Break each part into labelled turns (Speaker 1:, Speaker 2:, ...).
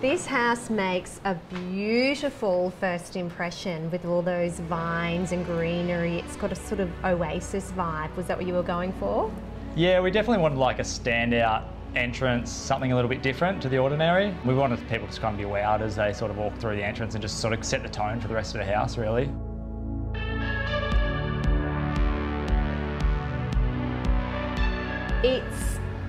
Speaker 1: This house makes a beautiful first impression with all those vines and greenery. It's got a sort of oasis vibe. Was that what you were going for?
Speaker 2: Yeah, we definitely wanted like a standout entrance, something a little bit different to the ordinary. We wanted people to kind of be wowed as they sort of walk through the entrance and just sort of set the tone for the rest of the house, really.
Speaker 1: It's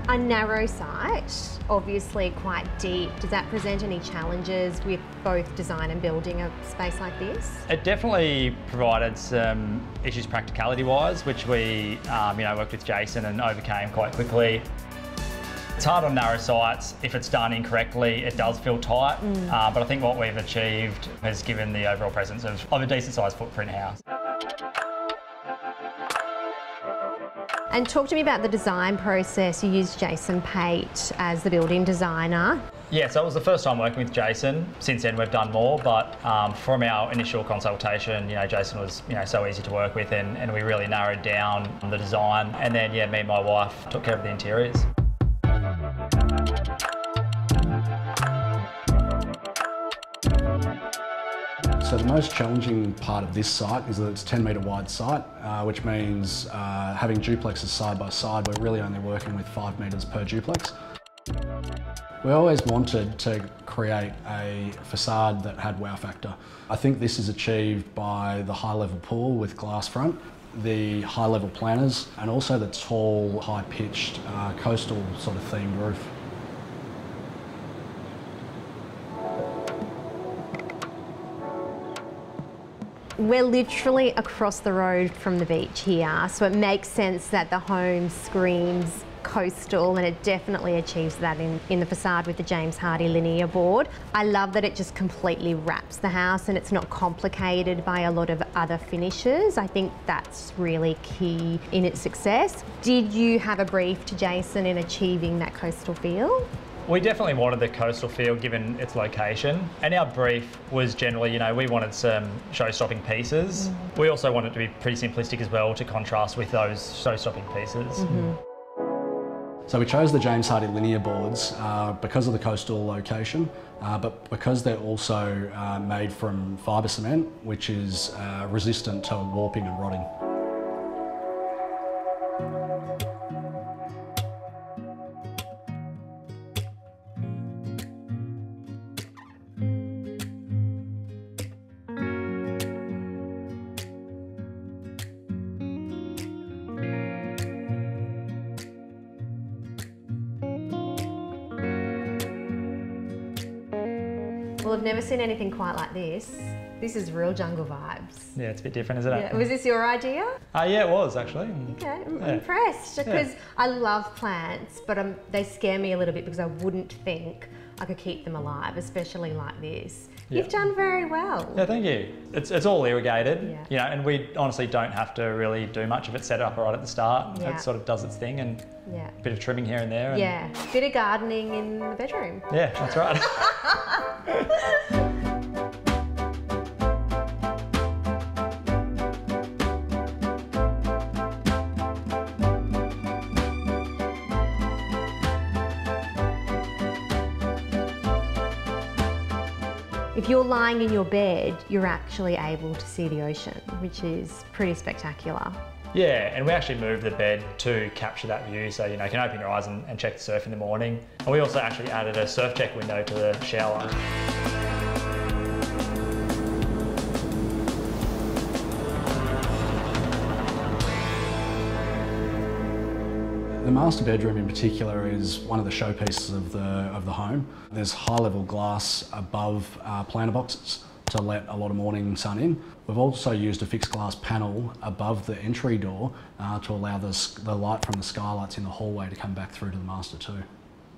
Speaker 1: a narrow site, obviously quite deep. Does that present any challenges with both design and building a space like this?
Speaker 2: It definitely provided some issues practicality-wise, which we worked with Jayson and overcame quite quickly. It's hard on narrow sites. If it's done incorrectly, it does feel tight. But I think what we've achieved has given the overall presence of a decent-sized footprint house.
Speaker 1: And talk to me about the design process. You used Jayson Pate as the building designer.
Speaker 2: Yeah, so it was the first time working with Jayson. Since then we've done more, but from our initial consultation, Jayson was so easy to work with, and we really narrowed down the design. And then me and my wife took care of the interiors.
Speaker 3: So the most challenging part of this site is that it's a 10-metre wide site, which means having duplexes side by side, we're really only working with 5 metres per duplex. We always wanted to create a facade that had wow factor. I think this is achieved by the high-level pool with glass front, the high-level planters, and also the tall, high-pitched, coastal sort of themed roof.
Speaker 1: We're literally across the road from the beach here, so it makes sense that the home screams coastal, and it definitely achieves that in the facade with the James Hardie Linea board. I love that it just completely wraps the house and it's not complicated by a lot of other finishes. I think that's really key in its success. Did you have a brief to Jayson in achieving that coastal feel?
Speaker 2: We definitely wanted the coastal feel given its location, and our brief was generally, we wanted some show-stopping pieces. We also wanted it to be pretty simplistic as well to contrast with those show-stopping pieces.
Speaker 3: So we chose the James Hardie Linea boards because of the coastal location, but because they're also made from fibre cement, which is resistant to warping and rotting.
Speaker 1: Well, I've never seen anything quite like this. This is real jungle vibes.
Speaker 2: Yeah, it's a bit different, isn't it?
Speaker 1: Yeah. Was this your idea?
Speaker 2: Yeah, it was actually.
Speaker 1: Okay, I'm impressed because I love plants, but they scare me a little bit because I wouldn't think I could keep them alive, especially like this.
Speaker 2: Yeah.
Speaker 1: You've done very well.
Speaker 2: Yeah, thank you. It's all irrigated, and we honestly don't have to really do much of it set up right at the start.
Speaker 1: Yeah.
Speaker 2: It sort of does its thing, and a bit of trimming here and there. And
Speaker 1: yeah, bit of gardening in the bedroom.
Speaker 2: Yeah, that's right.
Speaker 1: If you're lying in your bed, you're actually able to see the ocean, which is pretty spectacular.
Speaker 2: Yeah, and we actually moved the bed to capture that view, so you can open your eyes and check the surf in the morning. And we also actually added a surf check window to the shower.
Speaker 3: The master bedroom in particular is one of the showpieces of the home. There's high-level glass above planter boxes to let a lot of morning sun in. We've also used a fixed glass panel above the entry door to allow the light from the skylights in the hallway to come back through to the master too.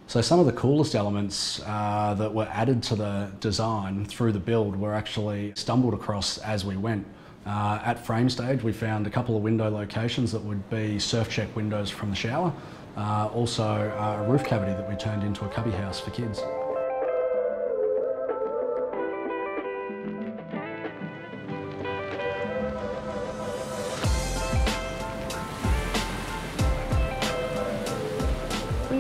Speaker 3: So some of the coolest elements that were added to the design through the build were actually stumbled across as we went. At frame stage, we found a couple of window locations that would be surf check windows from the shower. Also a roof cavity that we turned into a cubby house for kids.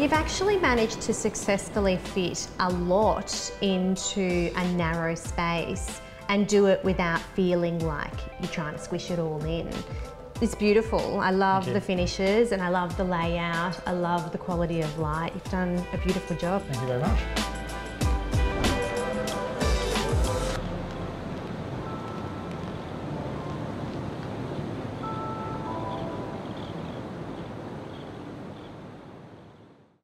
Speaker 1: you've actually managed to successfully fit a lot into a narrow space and do it without feeling like you're trying to squish it all in. It's beautiful. I love the finishes and I love the layout. I love the quality of light. You've done a beautiful job.
Speaker 2: Thank you very much.